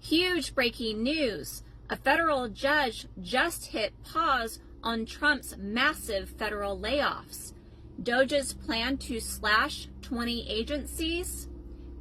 Huge breaking news. A federal judge just hit pause on Trump's massive federal layoffs. Doge's plan to slash 20 agencies?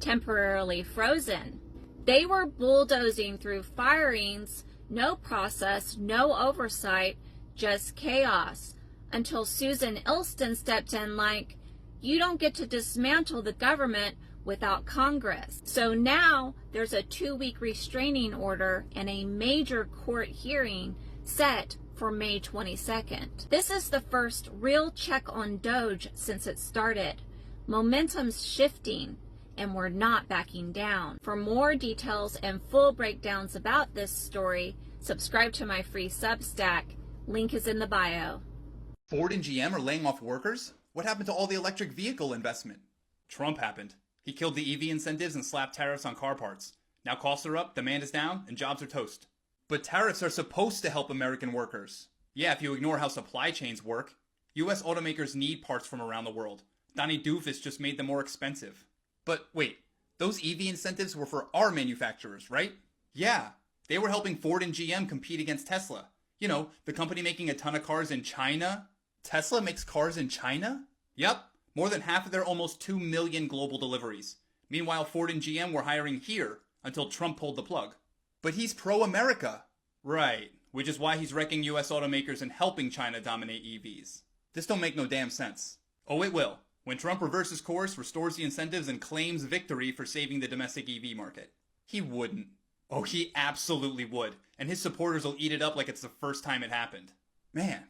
Temporarily frozen. They were bulldozing through firings, no process, no oversight, just chaos, until Susan Ilston stepped in like, you don't get to dismantle the government without Congress. So now there's a 2-week restraining order and a major court hearing set for May 22nd. This is the first real check on Doge since it started. Momentum's shifting, and we're not backing down. For more details and full breakdowns about this story, subscribe to my free Substack. Link is in the bio. Ford and GM are laying off workers? What happened to all the electric vehicle investment? Trump happened. He killed the EV incentives and slapped tariffs on car parts. Now costs are up, demand is down, and jobs are toast. But tariffs are supposed to help American workers. Yeah, if you ignore how supply chains work. US automakers need parts from around the world. Donnie Doofus just made them more expensive. But wait, those EV incentives were for our manufacturers, right? Yeah, they were helping Ford and GM compete against Tesla. You know, the company making a ton of cars in China. Tesla makes cars in China? Yep, more than half of their almost 2 million global deliveries. Meanwhile, Ford and GM were hiring here until Trump pulled the plug. But he's pro-America. Right, which is why he's wrecking US automakers and helping China dominate EVs. This don't make no damn sense. Oh, it will. When Trump reverses course, restores the incentives, and claims victory for saving the domestic EV market. He wouldn't. Oh, he absolutely would. And his supporters will eat it up like it's the first time it happened. Man,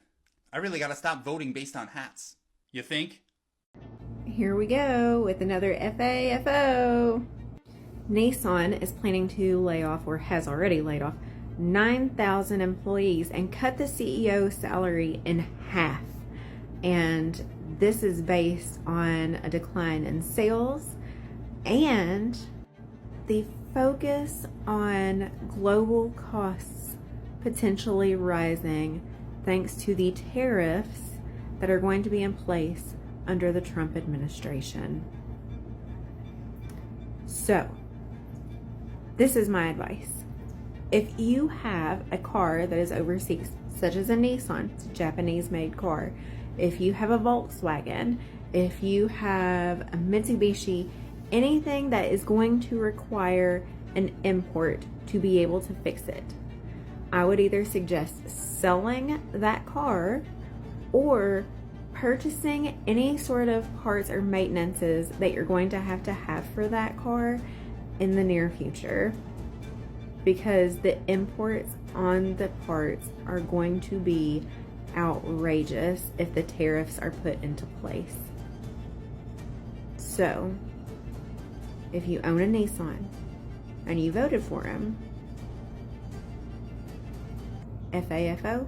I really gotta stop voting based on hats. You think? Here we go with another FAFO. Nissan is planning to lay off, or has already laid off, 9,000 employees and cut the CEO's salary in half. And this is based on a decline in sales and the focus on global costs potentially rising thanks to the tariffs that are going to be in place under the Trump administration. So, this is my advice. If you have a car that is overseas, such as a Nissan, it's a Japanese-made car, if you have a Volkswagen, if you have a Mitsubishi, anything that is going to require an import to be able to fix it, I would either suggest selling that car or purchasing any sort of parts or maintenances that you're going to have for that car in the near future, because the imports on the parts are going to be outrageous if the tariffs are put into place. So, if you own a Nissan and you voted for him, FAFO.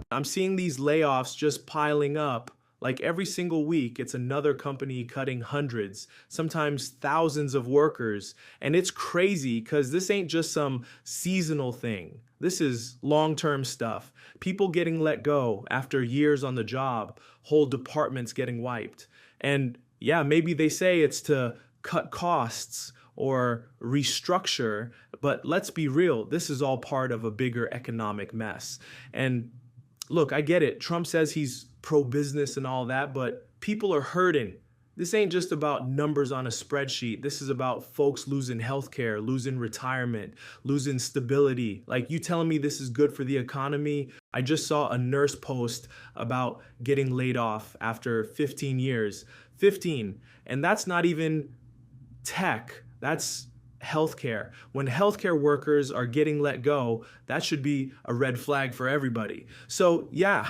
I'm seeing these layoffs just piling up. Like every single week, it's another company cutting hundreds, sometimes thousands of workers. And it's crazy because this ain't just some seasonal thing. This is long-term stuff. People getting let go after years on the job, whole departments getting wiped. And yeah, maybe they say it's to cut costs or restructure, but let's be real, this is all part of a bigger economic mess. And look, I get it. Trump says he's pro-business and all that, but people are hurting. This ain't just about numbers on a spreadsheet. This is about folks losing healthcare, losing retirement, losing stability. Like, you telling me this is good for the economy? I just saw a nurse post about getting laid off after 15 years. 15. And that's not even tech. That's healthcare. When healthcare workers are getting let go, that should be a red flag for everybody. So yeah,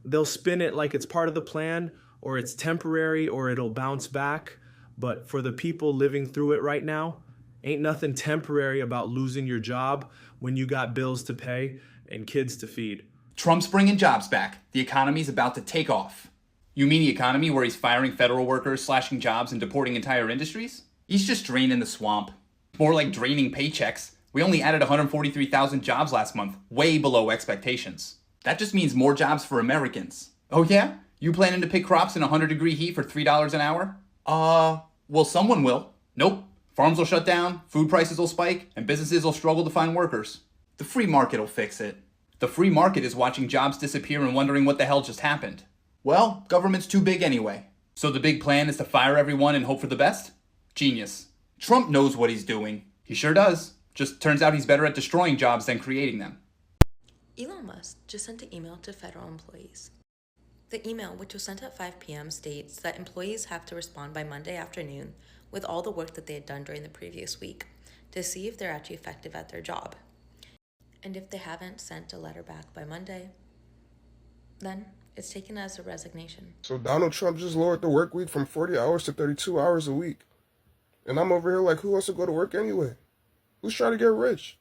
they'll spin it like it's part of the plan, or it's temporary, or it'll bounce back. But for the people living through it right now, ain't nothing temporary about losing your job when you got bills to pay and kids to feed. Trump's bringing jobs back. The economy's about to take off. You mean the economy where he's firing federal workers, slashing jobs, and deporting entire industries? He's just draining the swamp. More like draining paychecks. We only added 143,000 jobs last month, way below expectations. That just means more jobs for Americans. Oh yeah? You planning to pick crops in 100-degree heat for $3 an hour? Well, someone will. Nope. Farms will shut down, food prices will spike, and businesses will struggle to find workers. The free market will fix it. The free market is watching jobs disappear and wondering what the hell just happened. Well, government's too big anyway. So the big plan is to fire everyone and hope for the best? Genius. Trump knows what he's doing. He sure does. Just turns out he's better at destroying jobs than creating them. Elon Musk just sent an email to federal employees. The email, which was sent at 5 p.m., states that employees have to respond by Monday afternoon with all the work that they had done during the previous week to see if they're actually effective at their job. And if they haven't sent a letter back by Monday, then it's taken as a resignation. So Donald Trump just lowered the work week from 40 hours to 32 hours a week. And I'm over here like, who wants to go to work anyway? Who's trying to get rich?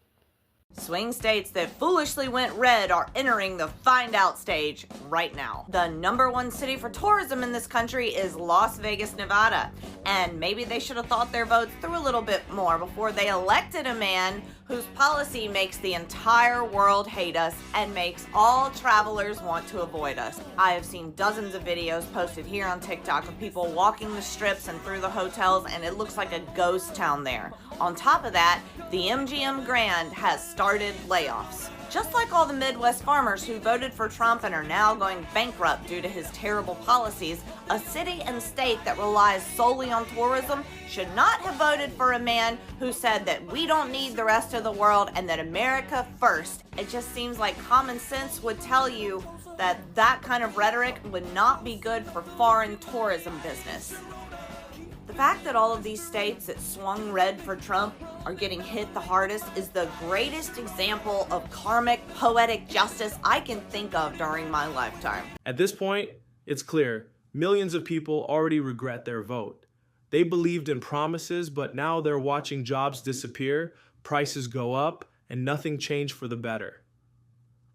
Swing states that foolishly went red are entering the find out stage right now. The #1 city for tourism in this country is Las Vegas, Nevada. And maybe they should have thought their votes through a little bit more before they elected a man whose policy makes the entire world hate us and makes all travelers want to avoid us. I have seen dozens of videos posted here on TikTok of people walking the strips and through the hotels, and it looks like a ghost town there. On top of that, the MGM Grand has started layoffs. Just like all the Midwest farmers who voted for Trump and are now going bankrupt due to his terrible policies, a city and state that relies solely on tourism should not have voted for a man who said that we don't need the rest of the world and that America first. It just seems like common sense would tell you that that kind of rhetoric would not be good for foreign tourism business. The fact that all of these states that swung red for Trump are getting hit the hardest is the greatest example of karmic, poetic justice I can think of during my lifetime. At this point, it's clear millions of people already regret their vote. They believed in promises, but now they're watching jobs disappear, prices go up, and nothing changed for the better.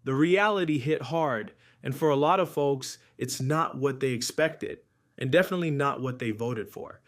The reality hit hard, and for a lot of folks, it's not what they expected, and definitely not what they voted for.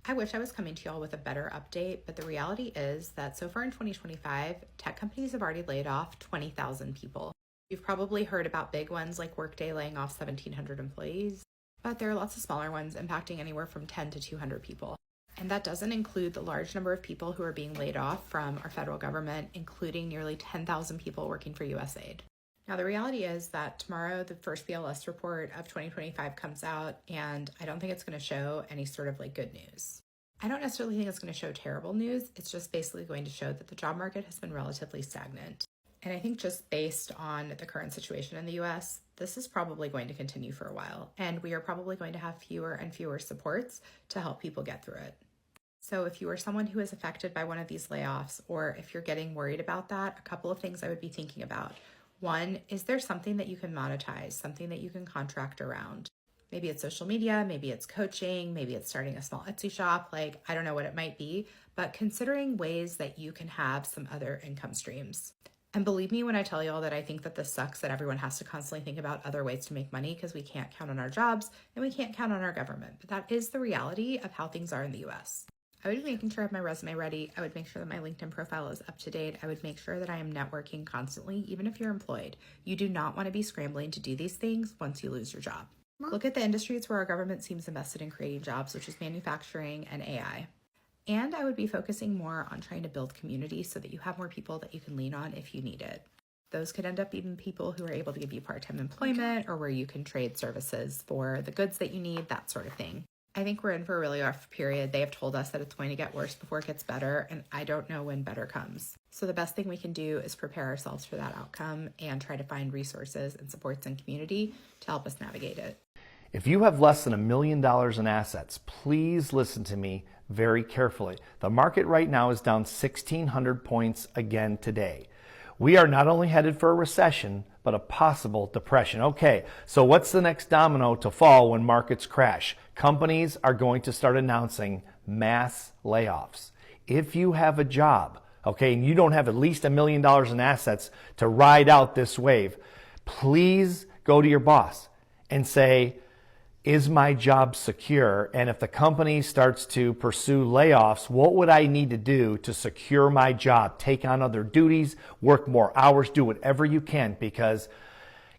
I wish I was coming to y'all with a better update, but the reality is that so far in 2025, tech companies have already laid off 20,000 people. You've probably heard about big ones like Workday laying off 1,700 employees, but there are lots of smaller ones impacting anywhere from 10 to 200 people. And that doesn't include the large number of people who are being laid off from our federal government, including nearly 10,000 people working for USAID. Now, the reality is that tomorrow the first BLS report of 2025 comes out, and I don't think it's going to show any sort of good news. I don't necessarily think it's going to show terrible news. It's just basically going to show that the job market has been relatively stagnant. And I think just based on the current situation in the US, this is probably going to continue for a while. And we are probably going to have fewer and fewer supports to help people get through it. So if you are someone who is affected by one of these layoffs, or if you're getting worried about that, a couple of things I would be thinking about. One, is there something that you can monetize, something that you can contract around? Maybe it's social media, maybe it's coaching, maybe it's starting a small Etsy shop, I don't know what it might be, but considering ways that you can have some other income streams. And believe me when I tell y'all that I think that this sucks that everyone has to constantly think about other ways to make money because we can't count on our jobs and we can't count on our government. But that is the reality of how things are in the US. I would be making sure I have my resume ready. I would make sure that my LinkedIn profile is up to date. I would make sure that I am networking constantly, even if you're employed. You do not want to be scrambling to do these things once you lose your job. Look at the industries where our government seems invested in creating jobs, which is manufacturing and AI. And I would be focusing more on trying to build community so that you have more people that you can lean on if you need it. Those could end up being people who are able to give you part-time employment or where you can trade services for the goods that you need, that sort of thing. I think we're in for a really rough period. They have told us that it's going to get worse before it gets better, and I don't know when better comes. So the best thing we can do is prepare ourselves for that outcome and try to find resources and supports and community to help us navigate it. If you have less than $1 million in assets, please listen to me very carefully. The market right now is down 1,600 points again today. We are not only headed for a recession, but a possible depression. Okay, so what's the next domino to fall when markets crash? Companies are going to start announcing mass layoffs. If you have a job, okay, and you don't have at least $1 million in assets to ride out this wave, please go to your boss and say, Is my job secure? And if the company starts to pursue layoffs, what would I need to do to secure my job? Take on other duties, work more hours, do whatever you can, because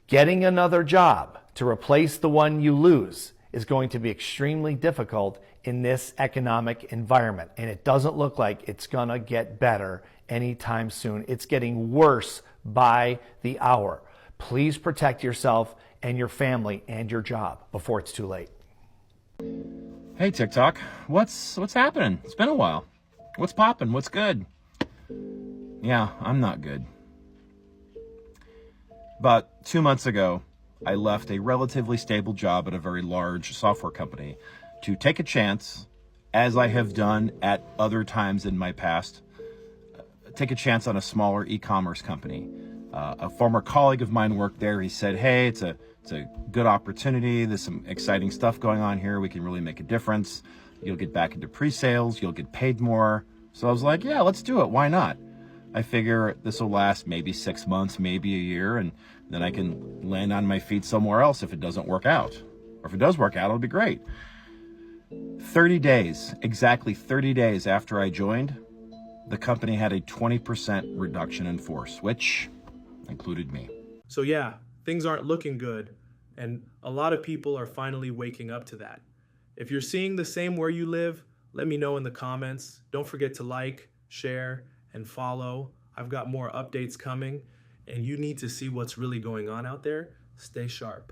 getting another job to replace the one you lose is going to be extremely difficult in this economic environment. And it doesn't look like it's gonna get better anytime soon. It's getting worse by the hour. Please protect yourself and your family and your job before it's too late. Hey TikTok, what's happening? It's been a while. What's poppin'? What's good? Yeah, I'm not good. About 2 months ago, I left a relatively stable job at a very large software company to take a chance, as I have done at other times in my past, take a chance on a smaller e-commerce company. A former colleague of mine worked there. He said, hey, it's a good opportunity. There's some exciting stuff going on here. We can really make a difference. You'll get back into pre-sales. You'll get paid more. So I was like, yeah, let's do it. Why not? I figure this will last maybe 6 months, maybe a year, and then I can land on my feet somewhere else if it doesn't work out. Or if it does work out, it'll be great. 30 days, exactly 30 days after I joined, the company had a 20% reduction in force, which included me. So yeah, things aren't looking good, and a lot of people are finally waking up to that. If you're seeing the same where you live, let me know in the comments. Don't forget to like, share, and follow. I've got more updates coming, and you need to see what's really going on out there. Stay sharp.